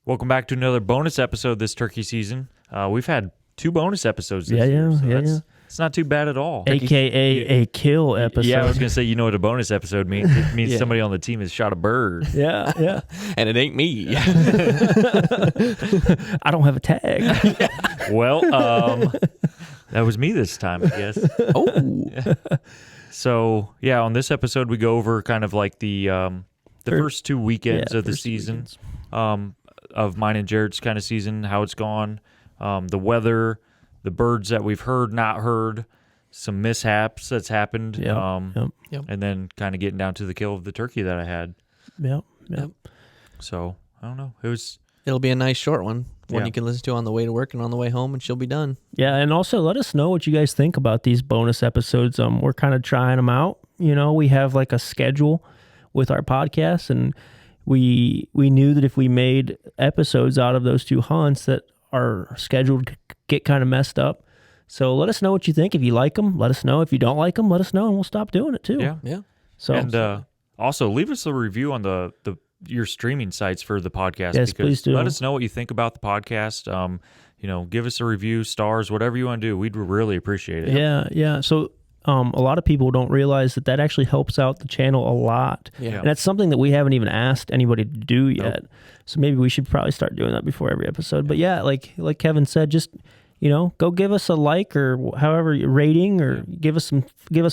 Welcome back to another bonus episode this turkey season. We've had 2 bonus episodes this year, so it's not too bad at all. AKA a kill episode. Yeah, I was going to say, you know what a bonus episode means. It means somebody on the team has shot a bird. Yeah. And it ain't me. I don't have a tag. Well, that was me this time, I guess. Oh. So, yeah, on this episode, we go over kind of like the first 2 weekends of the season, of mine and Jared's kind of season, how it's gone, the weather, the birds that we've heard, not heard, some mishaps that's happened, and then kind of getting down to the kill of the turkey that I had. Yep. So, I don't know. It'll be a nice short one you can listen to on the way to work and on the way home, and she'll be done. Yeah, and also let us know what you guys think about these bonus episodes. We're kind of trying them out. You know, we have like a schedule with our podcast, and we knew that if we made episodes out of those 2 hunts that our schedule would get kind of messed up. So let us know what you think. If you like them, let us know. If you don't like them, let us know, and we'll stop doing it too. Yeah. So and also leave us a review on your streaming sites for the podcast. Yes, because please do. Let us know what you think about the podcast. Give us a review, stars, whatever you want to do. We'd really appreciate it. Yeah. So a lot of people don't realize that actually helps out the channel a lot. Yeah. And that's something that we haven't even asked anybody to do yet. Nope. So maybe we should probably start doing that before every episode. But yeah, like Kevin said, just go give us a like or however rating, or give us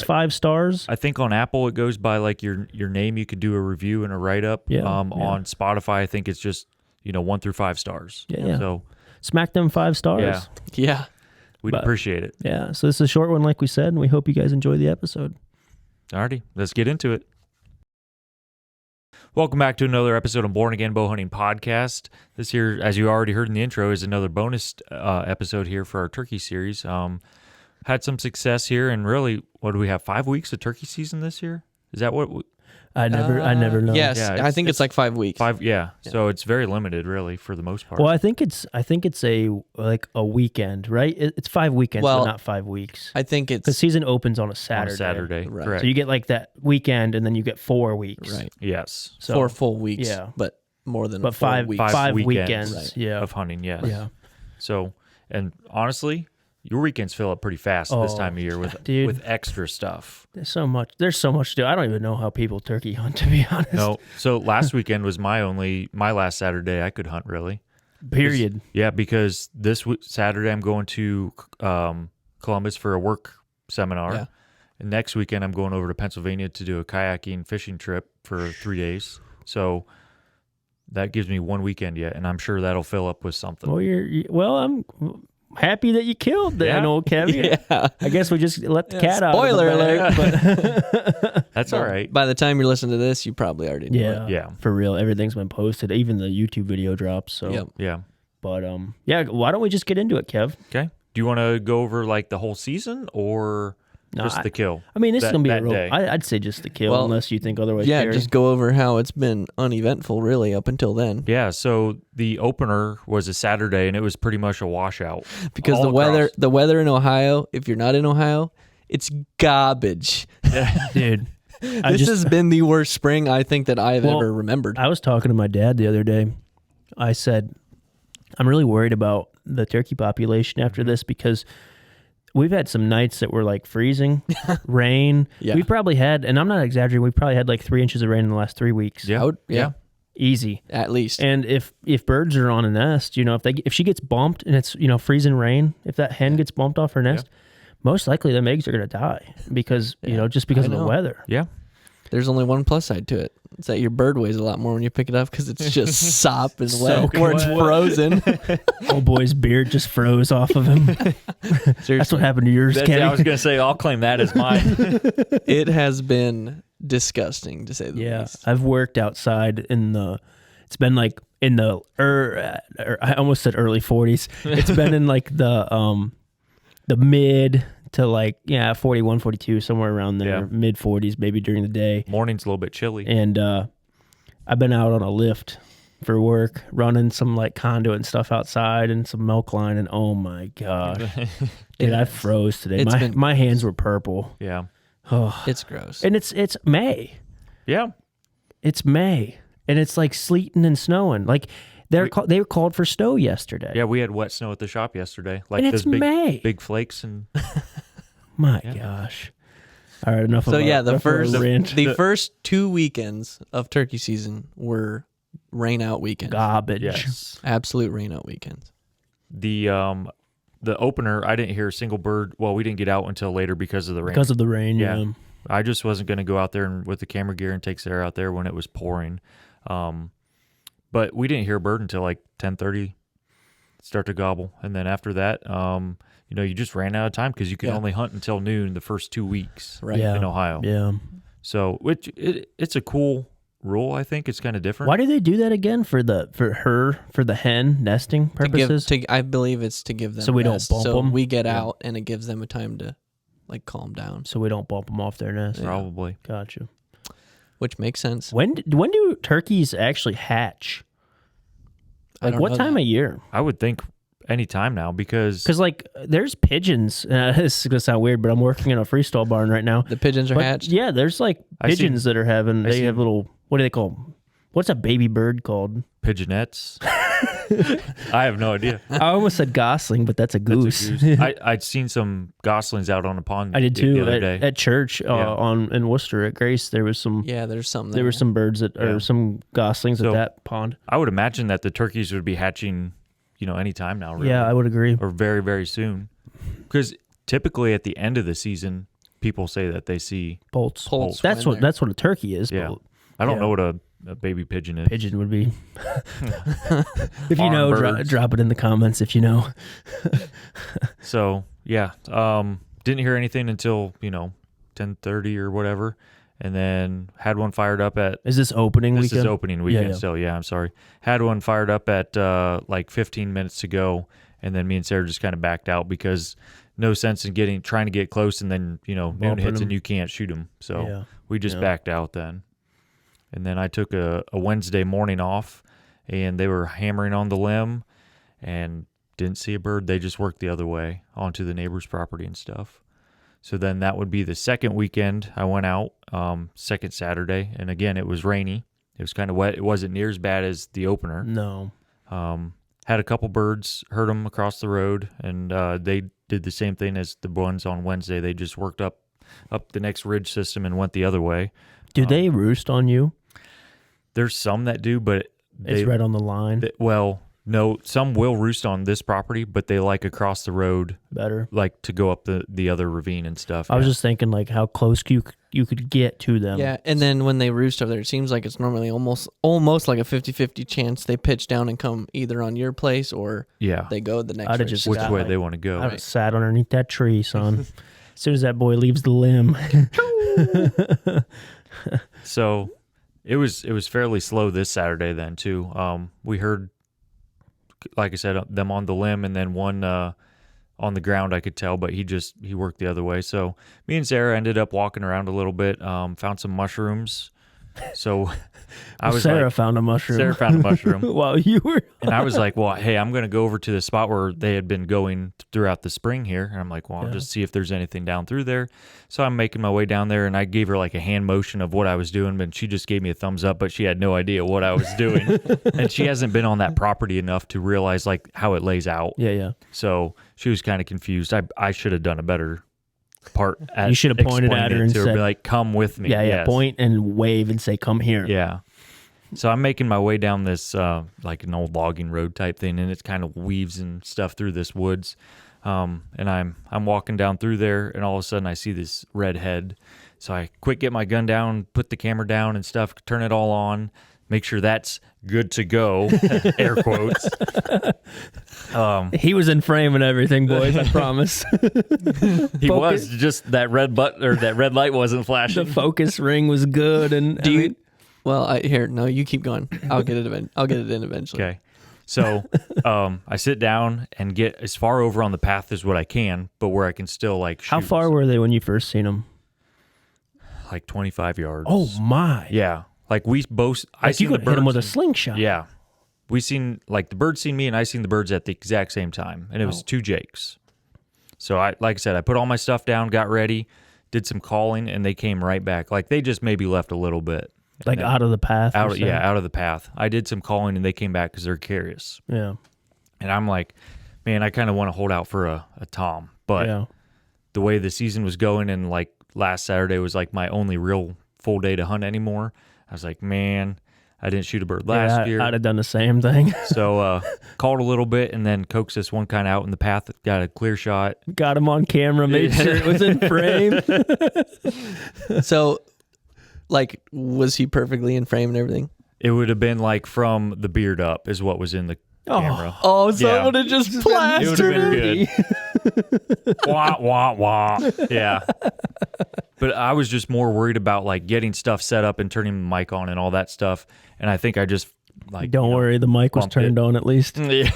5 stars. I think on Apple it goes by like your name. You could do a review and a write up. On Spotify, I think it's just 1 through 5 stars. Yeah. So smack them 5 stars. Yeah. We'd appreciate it. Yeah. So this is a short one, like we said, and we hope you guys enjoy the episode. Alrighty, let's get into it. Welcome back to another episode of Born Again Bowhunting Podcast. This here, as you already heard in the intro, is another bonus episode here for our turkey series. Had some success here, and really, what do we have? 5 weeks of turkey season this year? Is that what? I never know. Yes, Yeah, I think it's like 5 weeks. 5, yeah. So it's very limited, really, for the most part. Well, I think it's a weekend, right? It's 5 weekends, but not 5 weeks. I think it's The season opens on a on Saturday. Saturday, Right. correct. So you get like that weekend, and then you get 4 weeks. right. Yes. So 4 full weeks. yeah. But more than But 4 five weeks. five weekends, weekends. Yeah. of hunting, yes. Yeah. So, and honestly, your weekends fill up pretty fast this time of year with extra stuff. There's so much to do. I don't even know how people turkey hunt, to be honest. No. So last weekend was my last Saturday I could hunt, really. Period. Yeah, because this Saturday I'm going to Columbus for a work seminar. Yeah. And next weekend I'm going over to Pennsylvania to do a kayaking fishing trip for 3 days. So that gives me 1 weekend yet, and I'm sure that'll fill up with something. Well, I'm happy that you killed that old Kevin. Yeah. I guess we just let the cat out. Spoiler of the bag, but That's all right. By the time you're listening to this, you probably already know it. Yeah. For real, everything's been posted. Even the YouTube video drops. So, Yep. Yeah. but why don't we just get into it, Kev? Okay. Do you want to go over like the whole season or just the kill? I mean, this is gonna be a that real. day? I'd say just the kill, Well, unless you think otherwise. Yeah, Terry. just go over how it's been uneventful, really, up until then. Yeah, so the opener was a Saturday, and it was pretty much a washout. Because all the weather in Ohio, if you're not in Ohio, it's garbage. dude. This has been the worst spring I think that I've ever remembered. I was talking to my dad the other day. I said, I'm really worried about the turkey population after this because we've had some nights that were like freezing, rain. Yeah. We probably had, and I'm not exaggerating, we probably had like 3 inches of rain in the last 3 weeks. Yeah. Yeah. Easy. At least. And if birds are on a nest, if she gets bumped and it's, freezing rain, if that hen gets bumped off her nest, most likely them eggs are going to die because, just because of the weather. Yeah. There's only one plus side to it. It's that your bird weighs a lot more when you pick it up because it's just sop and wet where it's frozen. Old boy's beard just froze off of him. That's what happened to yours, Kenny. I was going to say, I'll claim that as mine. It has been disgusting, to say the least. I've worked outside it's been like in the, I almost said early 40s. It's been in like the mid to like 41, 42, somewhere around there, mid 40s maybe during the day. Morning's a little bit chilly. And I've been out on a lift for work, running some like conduit and stuff outside and some milk line, and oh my gosh, dude, I froze today. My hands were purple. Yeah. Oh. It's gross. And it's May. Yeah. It's May, and it's like sleeting and snowing. Like They were called for snow yesterday. Yeah, we had wet snow at the shop yesterday. Like and it's those May. big flakes and. My gosh. All right, enough. So the rant. first 2 weekends of turkey season were rain out weekends. Garbage. Yes. Absolute rain out weekends. The opener, I didn't hear a single bird. Well, we didn't get out until later because of the rain. Because of the rain, yeah. I just wasn't going to go out there with the camera gear and take Sarah out there when it was pouring. But we didn't hear a bird until like 10:30, start to gobble. And then after that, you just ran out of time because you could only hunt until noon the first 2 weeks in Ohio. Yeah. So it's a cool rule. I think it's kind of different. Why do they do that again for the hen nesting purposes? I believe it's to give them so we rest. don't bump them. We get out and it gives them a time to like calm down. So we don't bump them off their nest. Probably. Gotcha. Which makes sense. When do turkeys actually hatch? Like what time of year? I would think any time now because like there's pigeons. This is gonna sound weird, but I'm working in a freestall barn right now. The pigeons are hatched. Yeah, there's like pigeons that are having. They have little. What do they call them? What's a baby bird called? Pigeonettes. I have no idea. I almost said gosling, but that's a goose. I'd seen some goslings out on the pond. I did too. The other day. At church in Worcester at Grace, there was some. Yeah, there's some. There were some birds or some goslings at that pond. I would imagine that the turkeys would be hatching, any time now. Really. Yeah, I would agree. Or very, very soon, because typically at the end of the season, people say that they see poults. That's what a turkey is. Yeah, I don't know what a baby pigeon is. Pigeon would be. If you know, drop it in the comments if you know. So yeah, didn't hear anything until 10:30 or whatever, and then had one fired up at. Is this opening weekend? This is opening weekend still. Yeah, I'm sorry. Had one fired up at like 15 minutes to go, and then me and Sarah just kind of backed out because no sense in trying to get close, and then noon hits and you can't shoot them. So we just backed out then. And then I took a Wednesday morning off, and they were hammering on the limb and didn't see a bird. They just worked the other way onto the neighbor's property and stuff. So then that would be the second weekend I went out, second Saturday. And again, it was rainy. It was kind of wet. It wasn't near as bad as the opener. No. Had a couple birds, heard them across the road, and they did the same thing as the ones on Wednesday. They just worked up the next ridge system and went the other way. Do they roost on you? There's some that do, but it's right on the line. No, some will roost on this property, but they like across the road better, like to go up the other ravine and stuff. I was just thinking like how close you could get to them. Yeah, and then when they roost over there, it seems like it's normally almost like a 50-50 chance they pitch down and come either on your place or they go the next which way they want to go. I would have sat underneath that tree, son. As soon as that boy leaves the limb. So it was fairly slow this Saturday then too. We heard, like I said, them on the limb, and then one on the ground I could tell, but he worked the other way. So me and Sarah ended up walking around a little bit, found some mushrooms. So Sarah found a mushroom. Sarah found a mushroom while you were. And I was like, well, hey, I'm going to go over to the spot where they had been going throughout the spring here. And I'm like, well, I'll just see if there's anything down through there. So I'm making my way down there, and I gave her like a hand motion of what I was doing, but she just gave me a thumbs up, but she had no idea what I was doing. And she hasn't been on that property enough to realize like how it lays out. Yeah. So she was kind of confused. I should have done a better part. You should have pointed at her and said, be like, come with me. Yeah, point and wave and say, come here. Yeah. So I'm making my way down this like an old logging road type thing, and it kind of weaves and stuff through this woods. And I'm walking down through there, and all of a sudden I see this red head. So I quick get my gun down, put the camera down and stuff, turn it all on, make sure that's good to go, air quotes. He was in frame and everything, boys, I promise. He was, just that red button or that red light wasn't flashing. The focus ring was good. And you keep going. I'll get it in eventually. Okay. So I sit down and get as far over on the path as what I can, but where I can still like shoot. How far were they when you first seen them? Like 25 yards. Oh my. Yeah. Like we both, you could hit them with a slingshot. Yeah. We seen, like the bird seen me and I seen the birds at the exact same time. And it was two jakes. So like I said, I put all my stuff down, got ready, did some calling, and they came right back. Like they just maybe left a little bit. Like out of the path? Out of the path. I did some calling, and they came back because they're curious. Yeah. And I'm like, man, I kind of want to hold out for a tom. But the way the season was going, and like last Saturday was like my only real full day to hunt anymore, I was like, man, I didn't shoot a bird last year. I'd have done the same thing. So called a little bit and then coaxed this one kind of out in the path, got a clear shot. Got him on camera, made sure it was in frame. So, like, was he perfectly in frame and everything? It would have been like from the beard up is what was in the camera. Oh, so it would have just plastered. It would have been good. Wah, wah, wah. Yeah. But I was just more worried about like getting stuff set up and turning the mic on and all that stuff. And I think I just like don't worry, the mic was turned on at least. Yeah.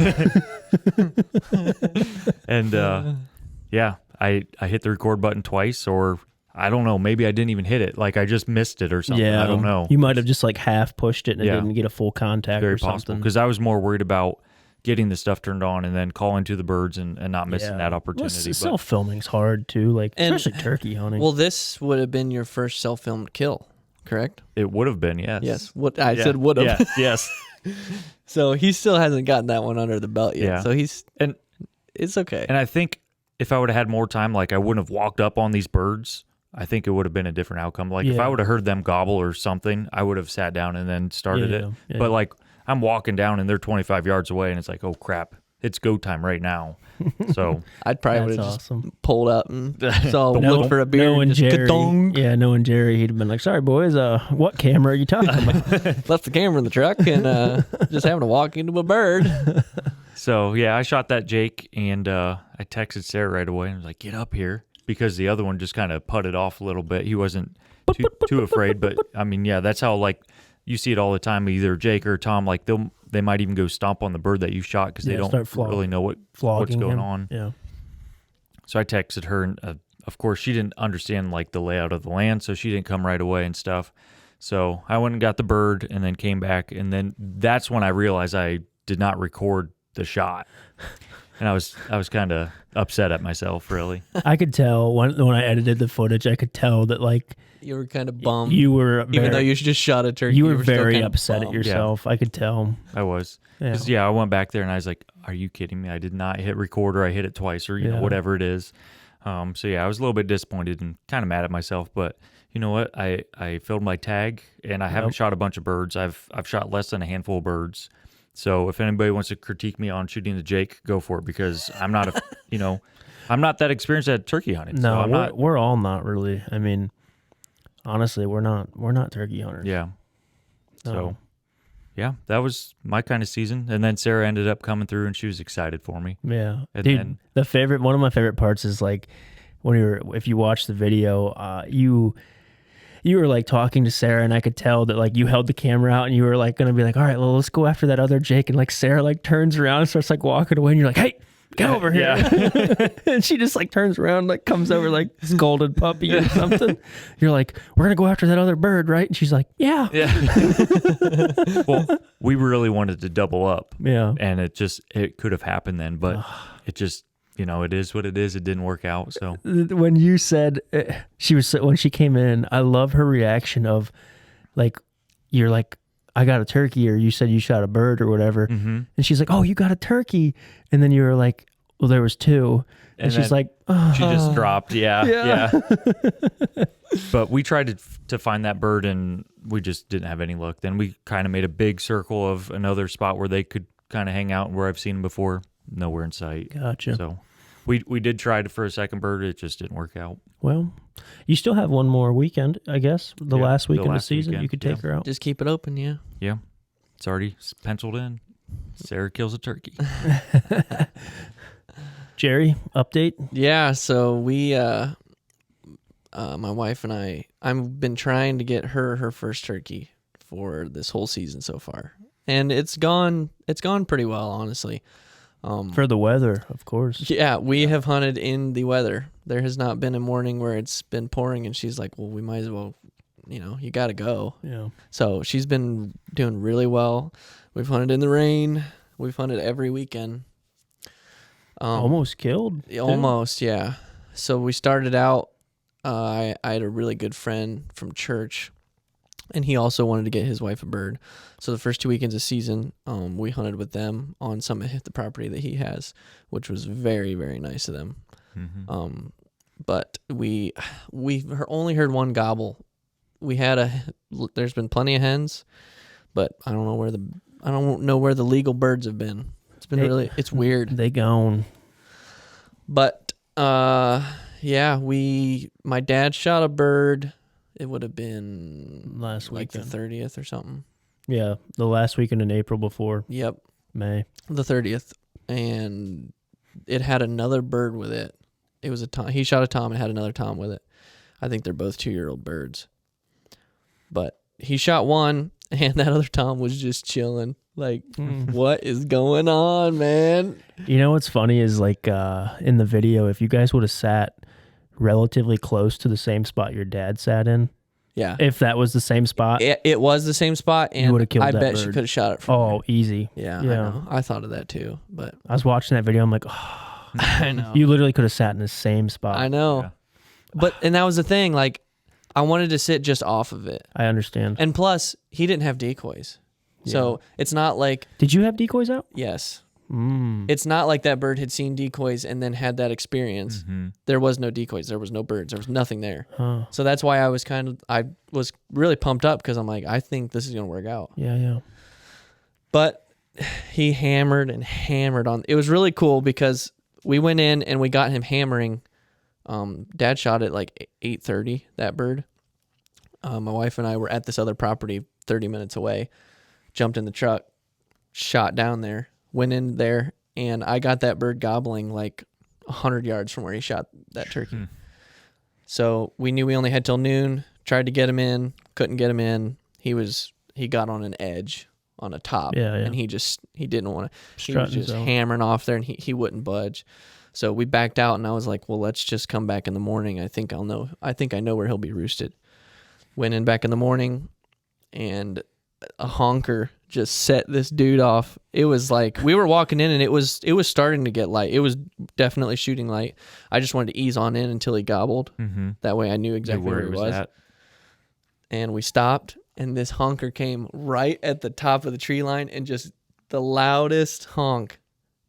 And I hit the record button twice, or I don't know, maybe I didn't even hit it. Like I just missed it or something. I don't know. You might have just like half pushed it and it didn't get a full contact. Very or something. Possible. Because I was more worried about getting the stuff turned on and then calling to the birds and not missing that opportunity. Well, self-filming's hard too, like especially turkey hunting. Well, this would have been your first self-filmed kill, correct? It would have been, yes. Yes. What I said would have. Yes. So he still hasn't gotten that one under the belt yet. Yeah. So it's okay. And I think if I would have had more time, like I wouldn't have walked up on these birds. I think it would have been a different outcome. Like if I would have heard them gobble or something, I would have sat down and then started it. Yeah. But like I'm walking down and they're 25 yards away and it's like, oh crap, it's go time right now. So I'd probably would have just pulled up and looked for a beer. Knowing Jerry, he'd have been like, sorry boys, what camera are you talking about? Left the camera in the truck and just having to walk into a bird. So yeah, I shot that Jake and I texted Sarah right away and was like, get up here. Because the other one just kind of putted off a little bit. He wasn't too afraid, but I mean, yeah, that's how like you see it all the time. Either Jake or Tom, like they might even go stomp on the bird that you shot because they don't really know what's going on. Yeah. So I texted her, and of course she didn't understand like the layout of the land, so she didn't come right away and stuff. So I went and got the bird, and then came back, and then that's when I realized I did not record the shot. And I was kind of upset at myself, really. I could tell when I edited the footage. I could tell that like you were kind of bummed. You were even though you just shot a turkey. You were very upset at yourself. Yeah. I could tell. I was. Because I went back there and I was like, "Are you kidding me? I did not hit record, or I hit it twice, or you know whatever it is." So yeah, I was a little bit disappointed and kind of mad at myself. But you know what? I filled my tag, and I haven't shot a bunch of birds. I've shot less than a handful of birds. So if anybody wants to critique me on shooting the Jake, go for it, because I'm not I'm not that experienced at turkey hunting. No, so we're all not really. I mean, honestly, we're not turkey hunters. Yeah. So, yeah, that was my kind of season. And then Sarah ended up coming through, and she was excited for me. Yeah. And dude, one of my favorite parts is like if you watch the video, you were like talking to Sarah, and I could tell that like you held the camera out and you were like going to be like, all right, well, let's go after that other Jake. And like Sarah like turns around and starts like walking away, and you're like, hey, get over here. Yeah. And she just like turns around, like comes over like scolded puppy or something. You're like, we're going to go after that other bird, right? And she's like, yeah. Well, we really wanted to double up. Yeah. And it could have happened then, but it just, it is what it is. It didn't work out. So when you said when she came in, I love her reaction of like, you're like, I got a turkey, or you said you shot a bird or whatever. Mm-hmm. And she's like, oh, you got a turkey. And then you were like, well, there was two. And she's like, oh. She just dropped. Yeah. But we tried to find that bird, and we just didn't have any luck. Then we kind of made a big circle of another spot where they could kind of hang out, where I've seen them before. Nowhere in sight. Gotcha. So we did try for a second bird. It just didn't work out. Well, you still have one more weekend, I guess. The last weekend of the season, you could take her out. Just keep it open, yeah. Yeah. It's already penciled in. Sarah kills a turkey. Jerry, update? Yeah, so we, my wife and I've been trying to get her first turkey for this whole season so far. And it's gone pretty well, honestly. For the weather, of course. Yeah, we have hunted in the weather. There has not been a morning where it's been pouring, and she's like, well, we might as well, you got to go. Yeah. So she's been doing really well. We've hunted in the rain. We've hunted every weekend. Almost killed? Almost, yeah. So we started out, I had a really good friend from church, And he also wanted to get his wife a bird. So the first 2 weekends of season, we hunted with them on some of the property that he has, which was very, very nice of them. Mm-hmm. But we only heard one gobble. There's been plenty of hens, but I don't know where the legal birds have been. It's been it's weird. They gone. But yeah, my dad shot a bird. It would have been last like weekend. The 30th or something. Yeah, the last weekend in April before. Yep. May. The 30th. And it had another bird with it. It was a tom. He shot a tom and had another tom with it. I think they're both 2-year-old birds. But he shot one, and that other tom was just chilling. Like, what is going on, man? You know what's funny is like in the video, if you guys would have sat relatively close to the same spot your dad sat in, Yeah. if that was the same spot, It was the same spot, and would've killed I that bet she bird. could have shot it from there. easy. Yeah, Yeah. I know. I thought of that too, but I was watching that video. I'm like, oh, I know. you literally could have sat in the same spot. I know. Yeah. But, and that was the thing, like, I wanted to sit just off of it. I understand. And plus, he didn't have decoys. So it's not like, Did you have decoys out? yes, Mm. it's not like that bird had seen decoys and then had that experience. Mm-hmm. There was no decoys. There was no birds. There was nothing there. Huh. So that's why I was really pumped up, because I'm like, I think this is going to work out. Yeah. But he hammered and hammered on. It was really cool because we went in and we got him hammering. Dad shot it like 8:30, that bird. My wife and I were at this other property 30 minutes away, jumped in the truck, shot down there, went in there, and I got that bird gobbling like 100 yards from where he shot that turkey. So we knew we only had till noon, tried to get him in, couldn't get him in. He got on an edge on a top, and he didn't want to. He was just hammering off there, and he wouldn't budge. So we backed out, and I was like, well, let's just come back in the morning. I think I know where he'll be roosted. Went in back in the morning, and a honker just set this dude off. It was like we were walking in, and it was starting to get light. It was definitely shooting light. I just wanted to ease on in until he gobbled. Mm-hmm. That way I knew exactly where he was. At. And we stopped, and this honker came right at the top of the tree line, and just the loudest honk,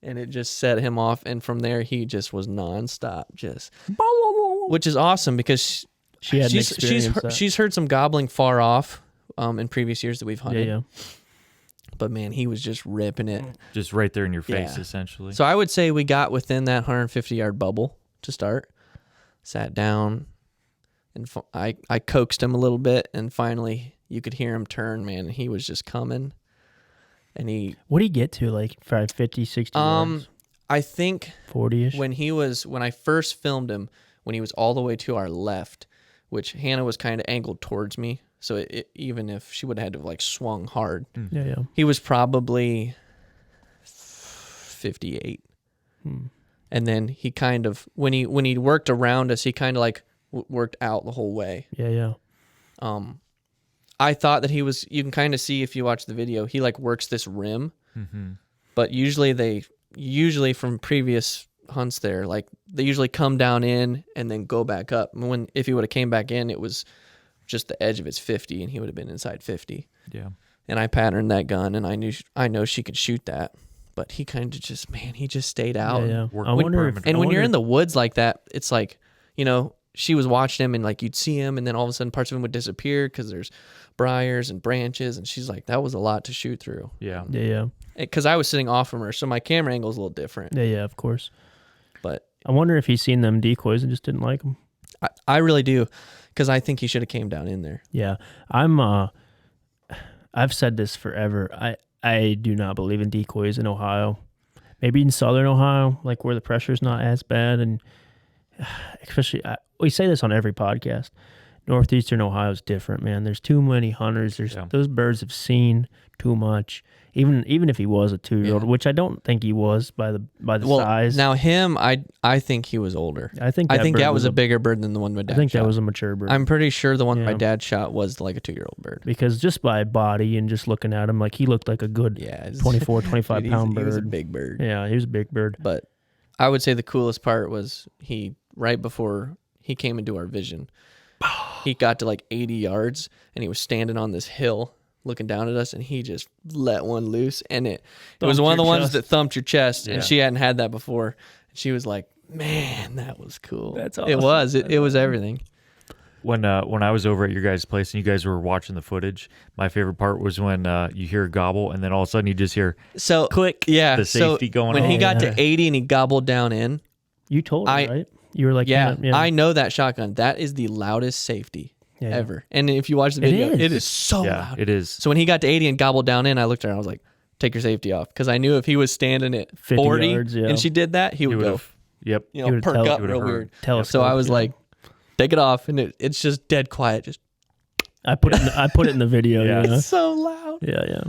and it just set him off. And from there, he just was nonstop, which is awesome because she's heard some gobbling far off in previous years that we've hunted. Yeah. But man, he was just ripping it. Just right there in your face, Yeah. essentially. So I would say we got within that 150-yard bubble to start. Sat down, and I coaxed him a little bit, and finally you could hear him turn, man. He was just coming. And what did he get to, like 50, 60 yards? I think 40-ish? when I first filmed him, when he was all the way to our left, which Hannah was kind of angled towards me, so even if she would have had to have like swung hard, Yeah. he was probably 58. And then he kind of, when he worked around us, he kind of like worked out the whole way. Yeah. I thought that you can kind of see if you watch the video, he like works this rim, but usually from previous hunts there, like they usually come down in and then go back up. If he would have came back in, it was just the edge of its 50, and he would have been inside 50. Yeah. And I patterned that gun, and I know she could shoot that, but he kind of just, he just stayed out. Yeah. I wonder When you're in the woods like that, it's like, she was watching him, and like you'd see him, and then all of a sudden parts of him would disappear because there's briars and branches, and she's like, that was a lot to shoot through. Yeah. Yeah. Because I was sitting off from her, so my camera angle is a little different. Yeah, of course. But I wonder if he's seen them decoys and just didn't like them. I really do, because I think he should have came down in there. Yeah. I've said this forever. I do not believe in decoys in Ohio. Maybe in southern Ohio, like where the pressure's not as bad, and especially we say this on every podcast. Northeastern Ohio is different, man. There's too many hunters. Those birds have seen too much. Even if he was a 2-year-old, which I don't think he was by the size. Now him, I think he was older. I think that was a bigger bird than the one my dad shot. I think that was a mature bird. I'm pretty sure the one my dad shot was like a 2-year-old bird. Because just by body and just looking at him, like he looked like a good 24, 25 pound bird. He was a big bird. Yeah, he was a big bird. But I would say the coolest part was right before he came into our vision, he got to like 80 yards and he was standing on this hill looking down at us, and he just let one loose, and it was one of the ones that thumped your chest, and she hadn't had that before. And she was like, man, that was cool. That's awesome. It was everything. When I was over at your guys' place and you guys were watching the footage, my favorite part was when you hear a gobble and then all of a sudden you just hear click. Yeah, the safety going when on. he got to 80 and he gobbled down in. You told me, right? You were like, yeah, I know that shotgun. That is the loudest safety ever. And if you watch the video, it is so loud. It is. So when he got to 80 and gobbled down in, I looked at her and I was like, take your safety off, because I knew if he was standing at 40 yards, and she did that, he would go. Yep. Perk up real weird. Telescope, so I was like, take it off, and it's just dead quiet. Just I put it in the video. Yeah. It's so loud. Yeah.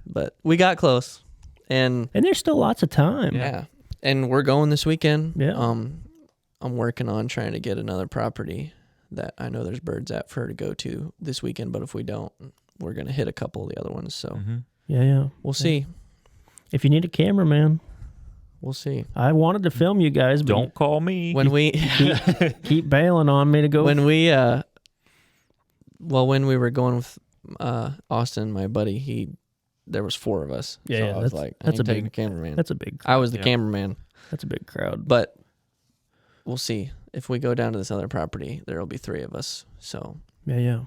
But we got close, and there's still lots of time. Yeah. And we're going this weekend. Yeah. I'm working on trying to get another property that I know there's birds at for her to go to this weekend. But if we don't, we're gonna hit a couple of the other ones. So we'll see. If you need a cameraman, we'll see. I wanted to film you guys, but don't call me when we keep bailing on me to go. When we when we were going with Austin, my buddy, there was 4 of us. Yeah, so yeah, I was like, that's a big big cameraman. That's a big crowd. I was the cameraman. That's a big crowd. But we'll see. If we go down to this other property, there'll be 3 of us. So Yeah.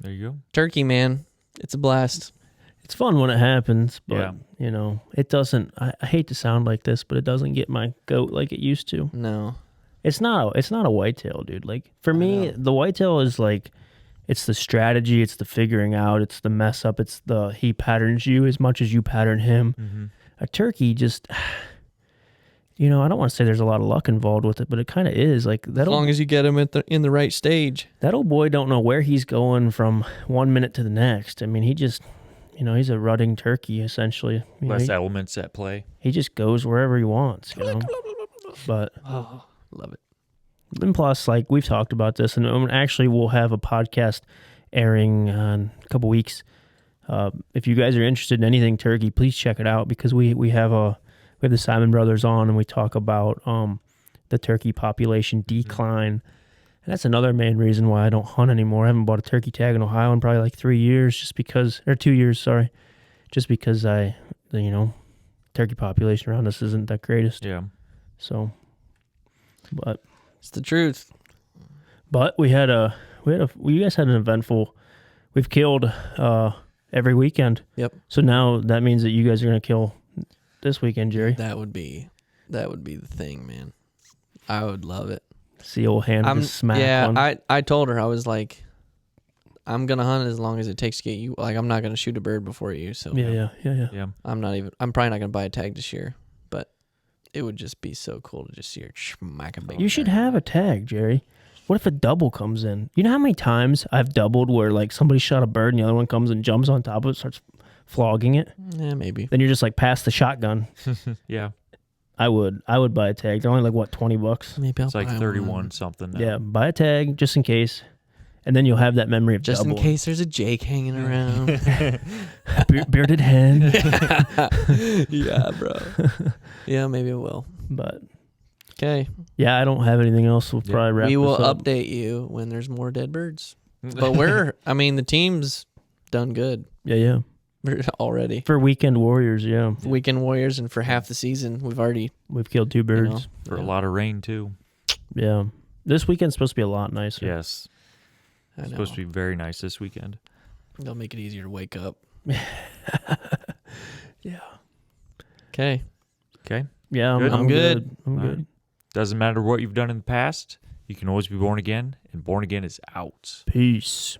There you go. Turkey, man. It's a blast. It's fun when it happens, but it doesn't. I hate to sound like this, but it doesn't get my goat like it used to. No, it's not a whitetail, dude. Like for me, the whitetail is like, it's the strategy, it's the figuring out, it's the mess up, it's he patterns you as much as you pattern him. Mm-hmm. A turkey just, I don't want to say there's a lot of luck involved with it, but it kind of is. Like that. As long as you get him in the right stage. That old boy don't know where he's going from 1 minute to the next. I mean, he just. He's a rutting turkey, essentially. Less elements at play. He just goes wherever he wants, But love it. And plus, like we've talked about this, and actually we'll have a podcast airing in a couple weeks. If you guys are interested in anything turkey, please check it out, because we have the Simon brothers on, and we talk about the turkey population decline. And that's another main reason why I don't hunt anymore. I haven't bought a turkey tag in Ohio in probably like 3 years, 2 years, sorry. Just because turkey population around us isn't that greatest. Yeah. So, but it's the truth. But you guys had an eventful, we've killed every weekend. Yep. So now that means that you guys are going to kill this weekend, Jerry. That would be the thing, man. I would love it. See old hand just smack. Yeah, I told her, I was like, I'm gonna hunt as long as it takes to get you. Like, I'm not gonna shoot a bird before you. So yeah. I'm probably not gonna buy a tag this year, but it would just be so cool to just see her smack a big. You should have a tag, Jerry. What if a double comes in? You know how many times I've doubled where like somebody shot a bird and the other one comes and jumps on top of it, starts flogging it? Yeah, maybe. Then you're just like past the shotgun. Yeah. I would buy a tag. They're only like what, $20? Maybe it's like 31 something now. Yeah, buy a tag just in case, and then you'll have that memory of just double. in case there's a Jake hanging around. Bearded hen. Yeah, bro. Yeah, maybe it will. But okay. Yeah, I don't have anything else. We'll probably wrap. We will this up. update you when there's more dead birds. But the team's done good. Yeah. Already for weekend warriors, weekend warriors, and for half the season we've killed 2 birds for a lot of rain too. Yeah, this weekend's supposed to be a lot nicer. Yes, it's supposed to be very nice this weekend. They'll make it easier to wake up. Yeah. Okay. Yeah, I'm good. I'm good. Right. Doesn't matter what you've done in the past, you can always be born again, and born again is out. Peace.